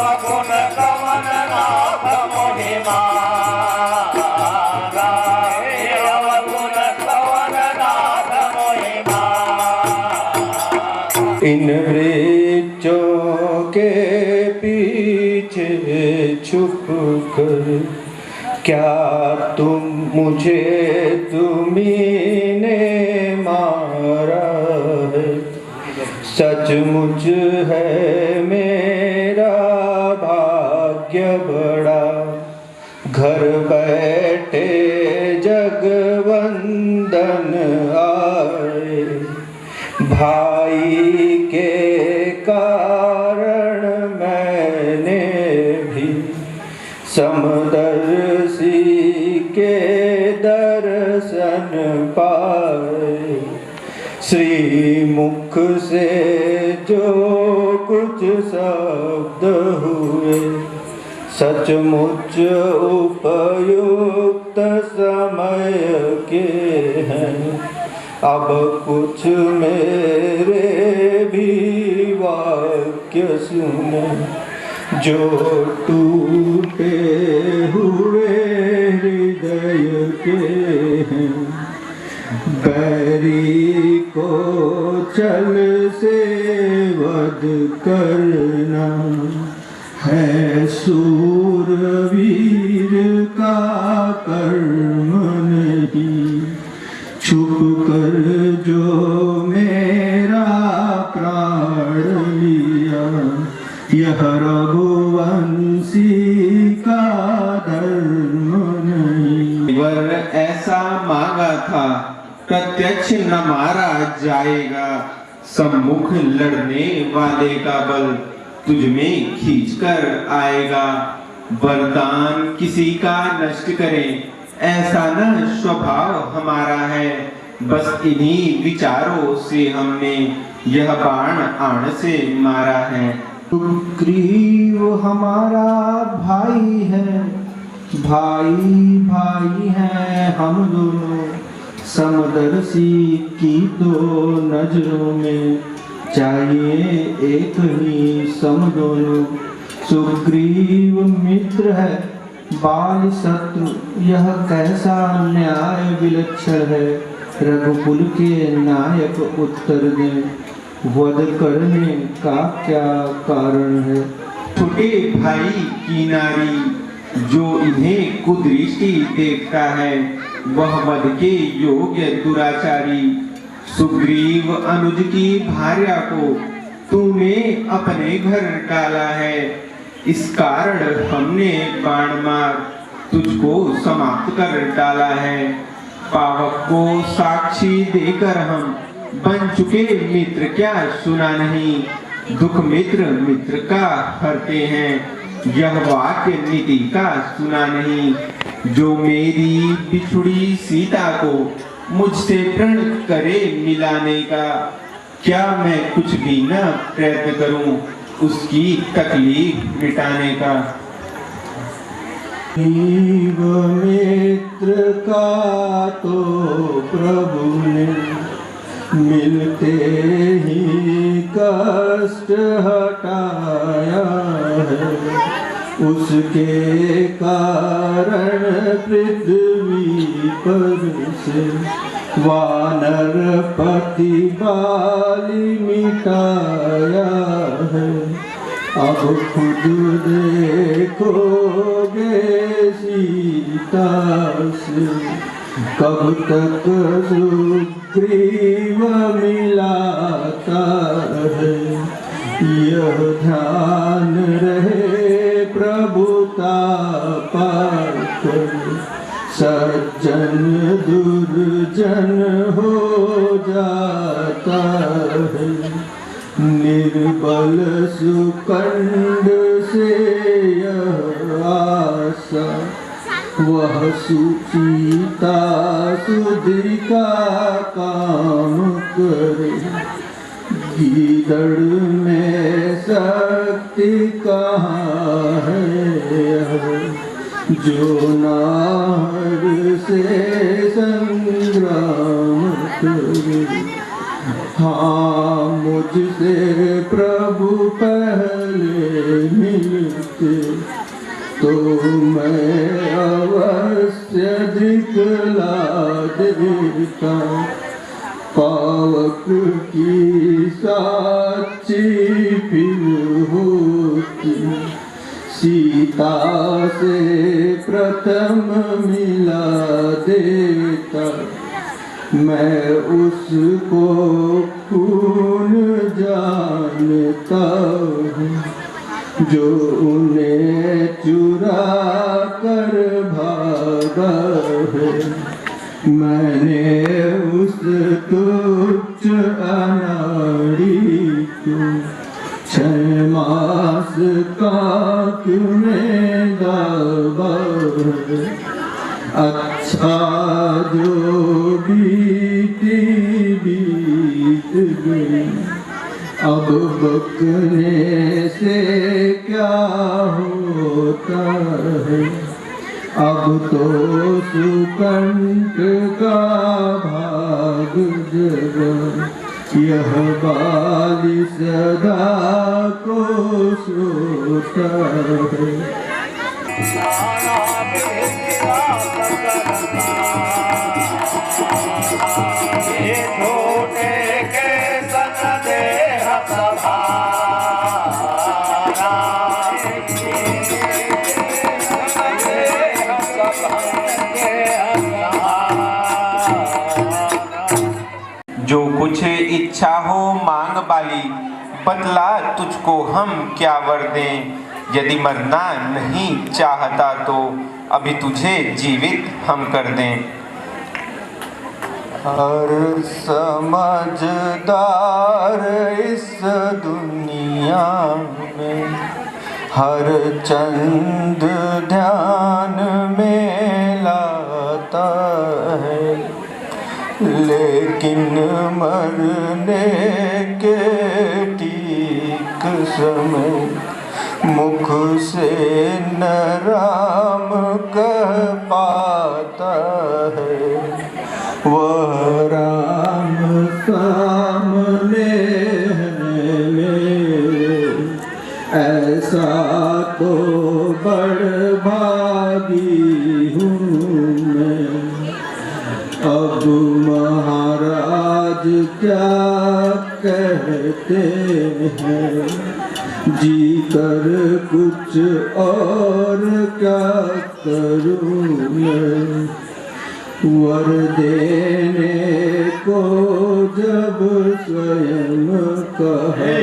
अवगुण कवन नाथ महिमा अवगुण कवन नाथ महिमा। इन वृक्षों के पीछे छुप कर क्या तुम मुझे तुम्हीं ने मारा है। सचमुच है मेरा भाग्य बड़ा, घर बैठे जगवंदन आए। भाई के कारण मैंने भी समदर्शी के दर्शन पाए। श्री मुख से जो कुछ शब्द हुए सचमुच उपयुक्त समय के हैं। अब कुछ मेरे भी वाक्य सुने जो टूटे हुए हृदय के हैं। बैरी को छल से वध करना है शूरवीर का कर्म नहीं। छुप कर जो मेरा प्राण लिया यह रघुवंशी का धर्म नहीं। वर ऐसा मांगा था प्रत्यक्ष न मारा जाएगा। सम्मुख लड़ने वाले का बल तुझ में खींच कर आएगा। वरदान किसी का नष्ट करें ऐसा न स्वभाव हमारा है। बस इन्हीं विचारों से हमने यह बाण आण से मारा है। सुग्रीव हमारा भाई है, भाई भाई हैं हम दोनों। समदर्शी की तो नजरों में चाहिए एक ही सम दोनों। सुग्रीव मित्र है बाल शत्रु यह कैसा न्याय विलक्षण है। रघुकुल के नायक उत्तर दें वध करने का क्या कारण है। छोटे भाई की नारी जो इन्हें कुदृष्टि देखता है वह वध के योग्य दुराचारी। सुग्रीव अनुज की भार्या को तूने अपने घर डाला है। इस कारण हमने बाण मार तुझको समाप्त कर डाला है। पावक को साक्षी देकर हम बन चुके मित्र क्या सुना नहीं। दुख मित्र मित्र का हरते हैं यह वाक्य नीति का सुना नहीं। जो मेरी बिछुड़ी सीता को मुझसे प्रण करे मिलाने का क्या मैं कुछ भी न प्रयत्न करूं उसकी तकलीफ मिटाने का। जीव मित्र का तो प्रभु ने मिलते ही कष्ट हटाया है। उसके कारण पृथ्वी पर से वानर पति बाली मिटाया है। अब खुद देखोगे सीता से कब तक सुग्रीव मिलाता है। यह ध्यान रहे प्रभुता पाकर सज्जन दुर्जन हो जाता है। निर्बल सुकंड से यह आशा वह सीता सुधि का काम करे। गीदड़ में शक्ति कहाँ है जो नार से संग्राम करे। हाँ मुझसे प्रभु पहले मिलते तो मैं अवश्य दिखला देता पावक की साची फिर होती सीता से प्रथम मिला देता मैं उसको खून जानता हूँ जो उन्हें चुरा कर भागा है मैंने उस तुच्छ अनाड़ी को 6 मास काक में दाबा है अच्छा जो बीती बीत गई अब बकने से क्या होता है अब तो सुकंठ का भाग जगा यह बाली सदा को सोता है ये छोटे के सन देह जो कुछ इच्छा हो मांग बाली बतला तुझको हम क्या वर दें यदि मरना नहीं चाहता तो अभी तुझे जीवित हम कर दें हर समझदार इस दुनिया में हर चंद ध्यान में लाता है लेकिन मरने के ठीक समय मुख से न राम कह पाता है वह राम सामने है मेरे ऐसा तो बड़भागी हूँ मैं अब महाराज क्या कहते हैं जी कर कुछ और क्या करूँ मैं वर देने को जब स्वयं कहे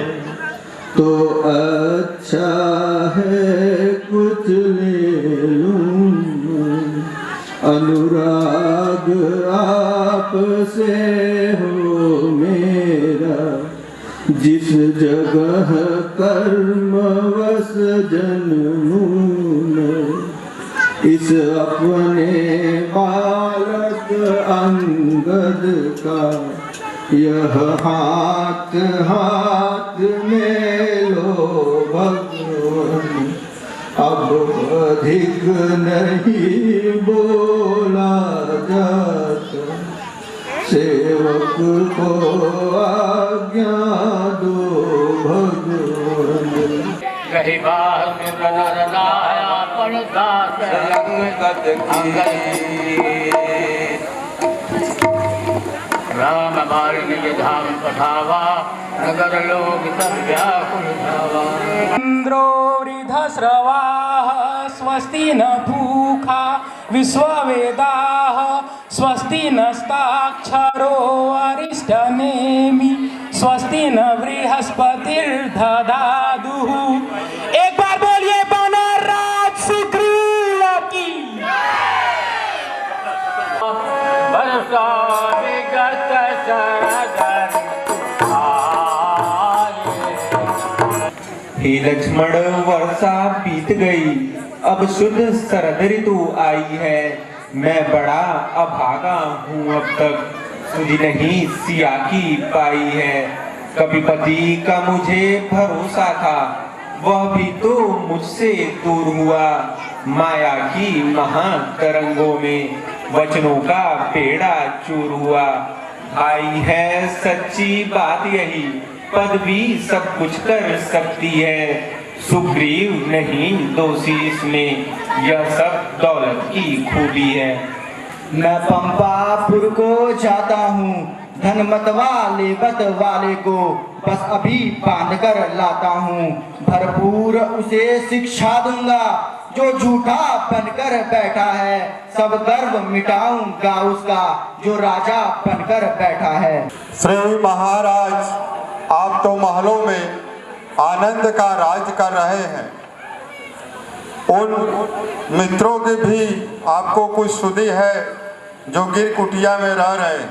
तो अच्छा है कुछ ले लूँ अनुराग आप से हो मेरा जिस जगह कर्मवश जन्मूं मैं इस अपने बालक अंगद का यह हाथ हाथ में लो भगवान अब अधिक नहीं बोला जाता सेवक को आज्ञा दो भगवान रही बात नरनाया परदास अंगद की राम बाल निज धाम पठावा नगर लोग सब व्याकुल धावा इंद्रो वृद्धश्रवाः स्वस्ति न पूषा विश्ववेदाः स्वस्ति नस्ताक्षरो अरिष्टनेमि स्वस्ति न बृहस्पतिर्दधातुः एक बार बोलिए बनराज सुग्रीव की वर्षा विगत शरदन हे लक्ष्मण वर्षा बीत गई अब शुद्ध शरद ऋतु आई है मैं बड़ा अभागा हूँ अब तक सुधी नहीं सिया की पाई है कपिपति का मुझे भरोसा था वह भी तो मुझसे दूर हुआ माया की महातरंगों में वचनों का पेड़ा चूर हुआ आई है सच्ची बात यही, पदवी सब कुछ कर सकती है। सुग्रीव नहीं दोषी इसमें, यह सब दौलत की खूबी है। मैं पंपापुर को जाता हूँ, धन मत वाले को बस अभी बांध कर लाता हूँ। भरपूर उसे शिक्षा दूंगा, जो झूठा बनकर बैठा है। सब गर्व मिटाऊंगा उसका, जो राजा बनकर बैठा है। श्री महाराज, आप तो महलों में आनंद का राज कर रहे हैं। उन मित्रों की भी आपको कुछ सुधि है जो गिर कुटिया में रह रहे हैं।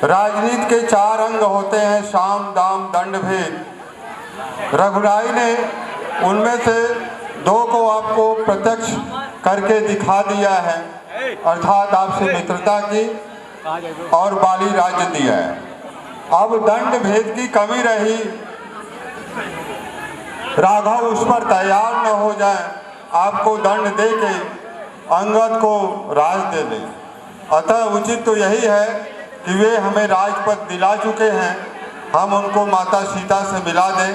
राजनीति के 4 अंग होते हैं, साम दाम दंड भेद। रघुराई ने उनमें से 2 को आपको प्रत्यक्ष करके दिखा दिया है, अर्थात आपसे मित्रता की और बाली राज्य दिया है। अब दंड भेद की कमी रही, राघव उस पर तैयार न हो जाए, आपको दंड दे के अंगद को राज दे दे। अतः उचित तो यही है कि वे हमें राजपद दिला चुके हैं, हम उनको माता सीता से मिला दें।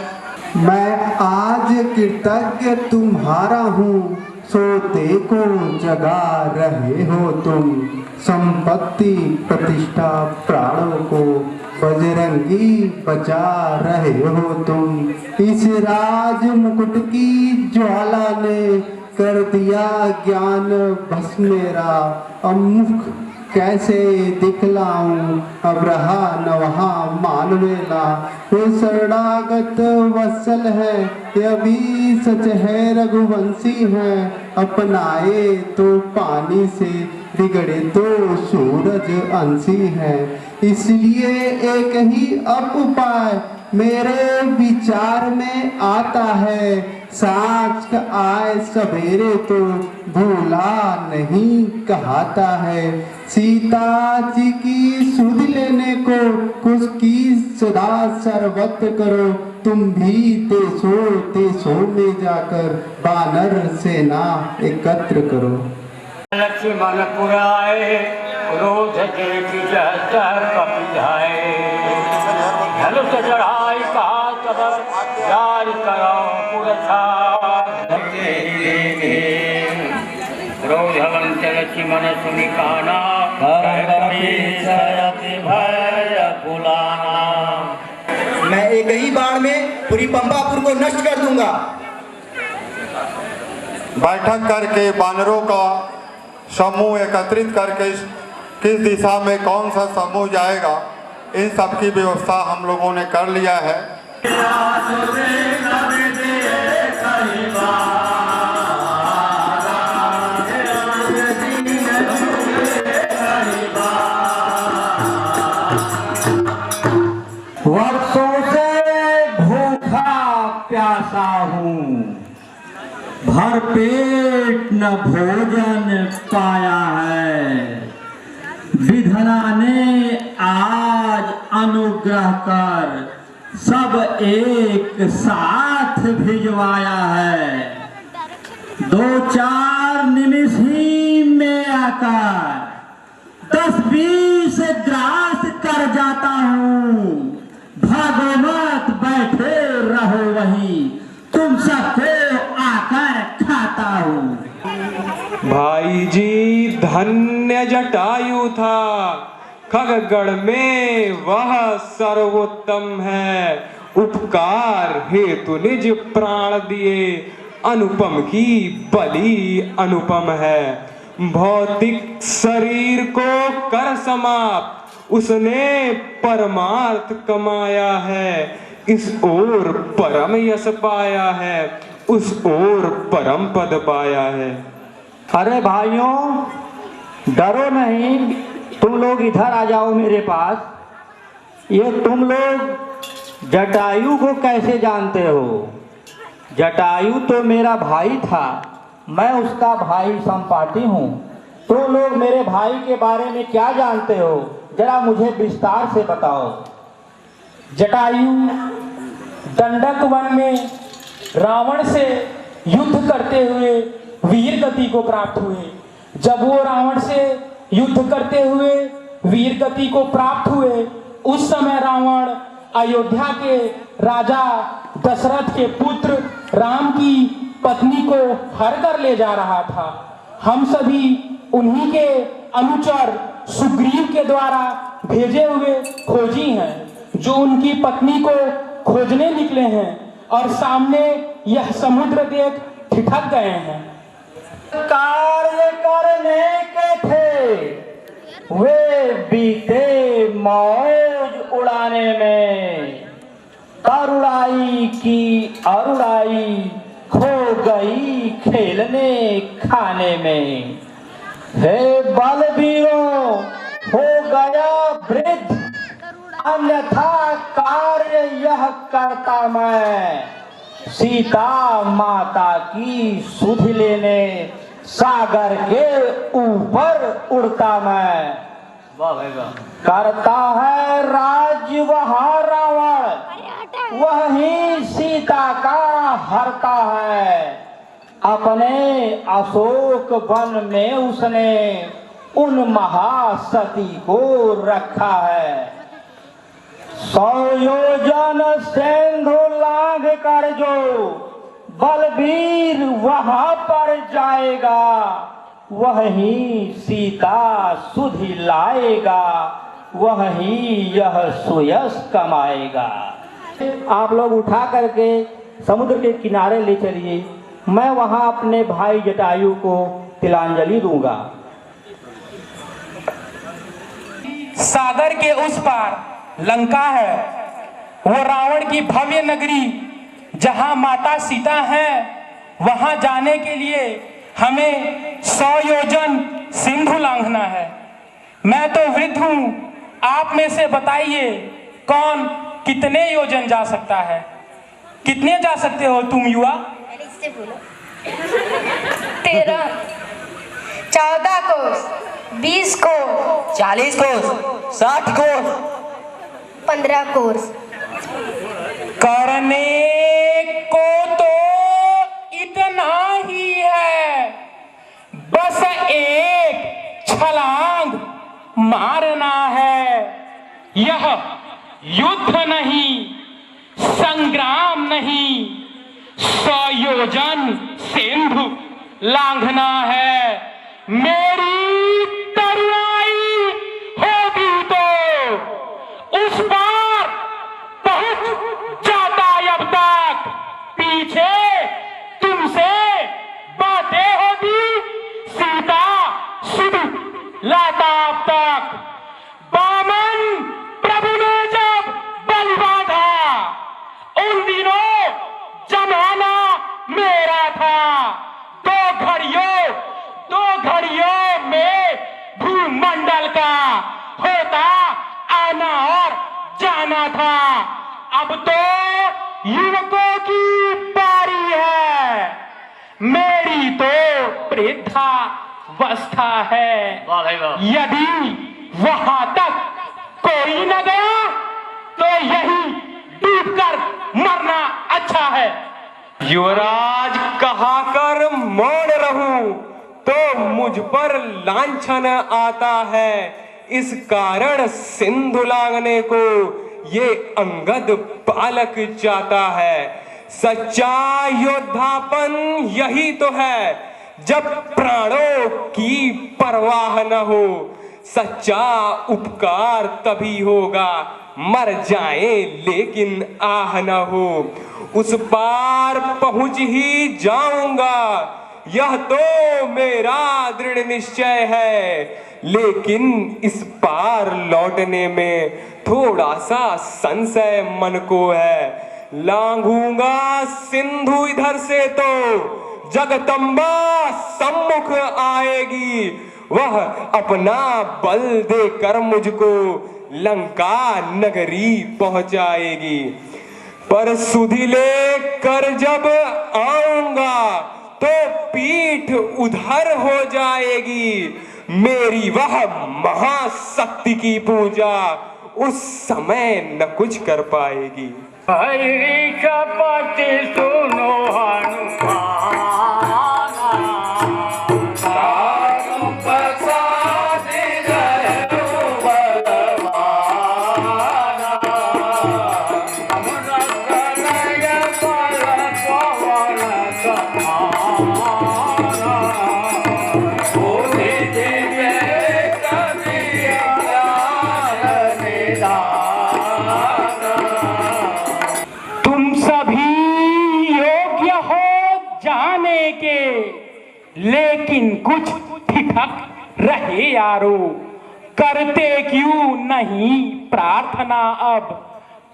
मैं आज कृतज्ञ तुम्हारा हूँ, सोते को जगा रहे हो तुम। संपत्ति प्रतिष्ठा प्राणों को बजरंगी बचा रहे हो तुम। इस राज मुकुट की ज्वाला ने कर दिया ज्ञान भस्म मेरा। अमुख कैसे दिखलाऊं, अब रहा न वहाँ मानवेला। वो शरणागत वत्सल है, यह भी सच है रघुवंशी है। अपनाए तो पानी से, बिगड़े तो सूरज अंशी है। इसलिए एक ही अब उपाय मेरे विचार में आता है। सांझ आए सवेरे तो भूला नहीं कहता है। सीता जी की सुध लेने को कुछ की सदा सर्वत करो। तुम भी देशों में जाकर वानर सेना एकत्र करो। लक्ष्मण पुराए क्रोध देखी कपिधाए। धनुष चढ़ाई कहा तब जारी करो पुरछा। क्रोधवंत लक्ष्मण सुनि काना, मैं एक ही बाण में पूरी पंपापुर को नष्ट कर दूंगा। बैठक करके बानरों का समूह एकत्रित करके किस दिशा में कौन सा समूह जाएगा, इन सब की व्यवस्था हम लोगों ने कर लिया है। वर्षों से भूखा प्यासा हूँ, भर पेट न भोजन पाया है। विधना ने आज अनुग्रह कर सब एक साथ भिजवाया है। 2-4 निमिष ही में आकर 10-20 ग्रास कर जाता हूँ। भगवत बैठे रहो वहीं, तुम सबको आकर खाता हूँ। भाई जी धन्य जटायु था, खगगढ़ में वह सर्वोत्तम है। उपकार हेतु निज प्राण दिए, अनुपम की बलि अनुपम है। भौतिक शरीर को कर समाप्त, उसने परमार्थ कमाया है। इस ओर परम यश पाया है, उस ओर परम पद पाया है। अरे भाइयों, डरो नहीं, तुम लोग इधर आ जाओ मेरे पास। ये तुम लोग जटायु को कैसे जानते हो? जटायु तो मेरा भाई था, मैं उसका भाई संपाति हूँ। तुम लोग मेरे भाई के बारे में क्या जानते हो, जरा मुझे विस्तार से बताओ। जटायु दंडक वन में रावण से युद्ध करते हुए वीर गति को प्राप्त हुए। जब वो रावण से युद्ध करते हुए वीरगति को प्राप्त हुए, उस समय रावण अयोध्या के राजा दशरथ के पुत्र राम की पत्नी को हर कर ले जा रहा था। हम सभी उन्हीं के अनुचर सुग्रीव के द्वारा भेजे हुए खोजी हैं, जो उनकी पत्नी को खोजने निकले हैं और सामने यह समुद्र देख ठिठक गए हैं। कार्य करने के थे वे बीते मौज उड़ाने में, अरुणाई की अरुणाई खो गई खेलने खाने में। हे बलवीरों हो गया वृद्ध, अन्यथा कार्य यह करता मैं। सीता माता की सुध लेने सागर के ऊपर उड़ता मैं। वाह भाई वाह। करता है राज्य वहाँ रावण, वही सीता का हरता है। अपने अशोक वन में उसने उन महासती को रखा है। 100 योजन सिंधु लांघ कर जो बलवीर वहां पर जाएगा, वही सीता सुधि लाएगा, वही यह सुयश कमाएगा। आप लोग उठा करके समुद्र के किनारे ले चलिए, मैं वहां अपने भाई जटायु को तिलांजलि दूंगा। सागर के उस पार लंका है, वो रावण की भव्य नगरी, जहां माता सीता है। वहां जाने के लिए हमें 100 योजन सिंधु लांघना है। मैं तो वृद्ध हूं, आप में से बताइए कौन कितने योजन जा सकता है? कितने जा सकते हो तुम युवा? 13, 14 कोस, 20 कोस, 40 कोस, 60 कोस, 15 कोस। करने को तो इतना ही है, बस एक छलांग मारना है। यह युद्ध नहीं, संग्राम नहीं, 100 योजन सिंधु लांघना है। मेरी तरुणाई होगी तो उस पार पहुंच जाता, अब तक पीछे तुमसे बातें होगी, सीता सुधि लाता अब तक। बामन प्रभु ने जब बलि बांधा, उन दिनों जमाना मेरा था। 2 घड़ियों में भूमंडल का होता आना और जाना था। अब तो युवकों की बारी है, मेरी तो वृद्धावस्था है। वाह भाई वाह। यदि वहां तक कोई न गया तो यही डूबकर मरना अच्छा है। युवराज कहा कर मौन रहूं तो मुझ पर लांछन आता है। इस कारण सिंधु लांघने को ये अंगद बालक चाहता है। सच्चा योद्धापन यही तो है, जब प्राणों की परवाह न हो। सच्चा उपकार तभी होगा, मर जाए लेकिन आह न हो। उस पार पहुंच ही जाऊंगा, यह तो मेरा दृढ़ निश्चय है। लेकिन इस पार लौटने में थोड़ा सा संशय मन को है। लांघूंगा सिंधु इधर से तो जगदम्बा सम्मुख आएगी, वह अपना बल देकर मुझको लंका नगरी पहुंचाएगी। पर सुधि ले कर जब आऊंगा तो पीठ उधर हो जाएगी। मेरी वह महाशक्ति की पूजा उस समय न कुछ कर पाएगी। हरि शपथ सुनो हनुमान, प्रसाद जय कहाना होते दिव्य कवि ज्ञान निधाना। तुम सभी योग्य हो जाने के, लेकिन कुछ ठिठक रहे यारो। करते क्यों नहीं प्रार्थना अब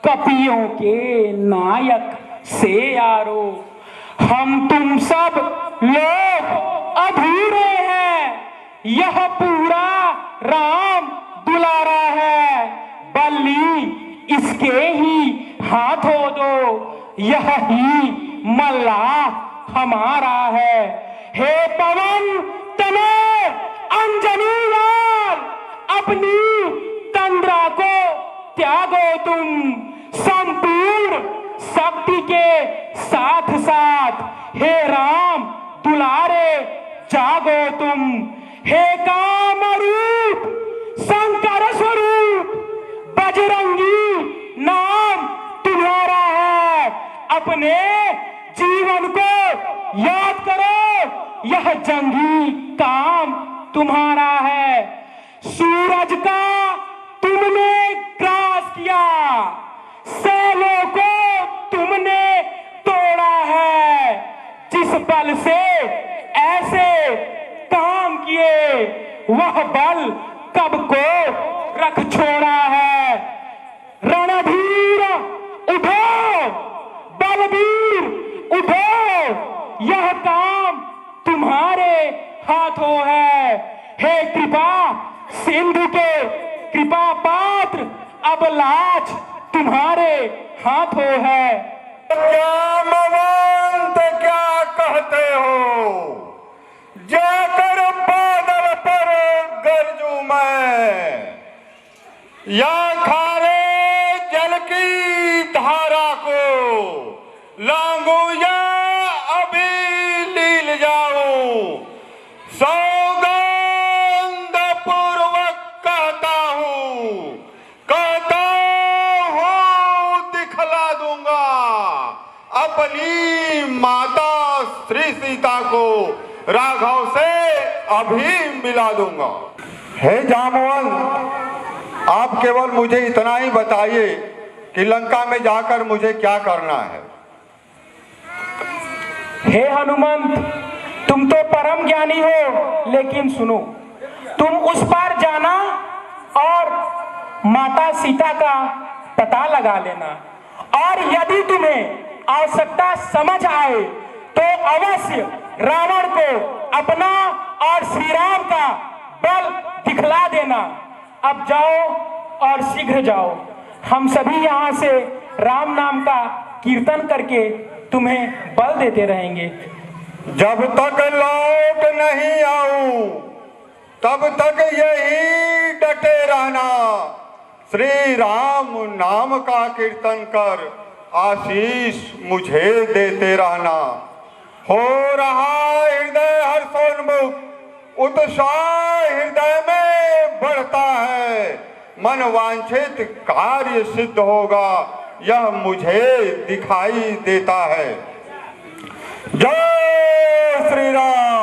कपियों के नायक से यारो। हम तुम सब लोग अधूरे हैं, यह पूरा राम दुलारा है। बल्ली इसके ही हाथों दो, यह ही मल्लाह हमारा है। हे पवन तने अंजनी लाल, अपनी तंद्रा को त्यागो तुम। संपूर्ण शक्ति के साथ साथ हे राम दुलारे जागो तुम। हे कामरूप शंकर स्वरूप, बजरंगी नाम तुम्हारा है। अपने जीवन को याद करो, यह जंगी काम तुम्हारा है। सूरज का तुमने ग्रास किया, सैलों को तुमने तोड़ा है। जिस बल से ऐसे काम किए, वह बल कब को रख छोड़ा है। रणधीर उठो, बलबीर उठो, यह काम तुम्हारे हाथों है। हे कृपा सिंधु के कृपा पात्र, अब लाज तुम्हारे हाथों है। क्या मवंत क्या कहते हो, जाकर बादल पर गरजू मैं, या खारे जल की धारा को लांगू या अभी लील जाऊं। सौगंध पूर्वक कहता हूँ दिखला दूंगा अपनी माता श्री सीता को, राघव से अभी मिला दूंगा। हे जामवंत, आप केवल मुझे इतना ही बताइए कि लंका में जाकर मुझे क्या करना है। हे हनुमंत, तुम तो परम ज्ञानी हो, लेकिन सुनो, तुम उस पार जाना और माता सीता का पता लगा लेना। और यदि तुम्हें आवश्यकता समझ आए तो अवश्य रावण को अपना और श्री राम का बल दिखला देना। अब जाओ और शीघ्र जाओ, हम सभी यहाँ से राम नाम का कीर्तन करके तुम्हें बल देते रहेंगे। जब तक लौट नहीं आऊं तब तक यही डटे रहना। श्री राम नाम का कीर्तन कर आशीष मुझे देते रहना। हो रहा हृदय हर्षोन्मुख, उत्साह हृदय में बढ़ता है। मन वांछित कार्य सिद्ध होगा, यह मुझे दिखाई देता है। जय श्री राम।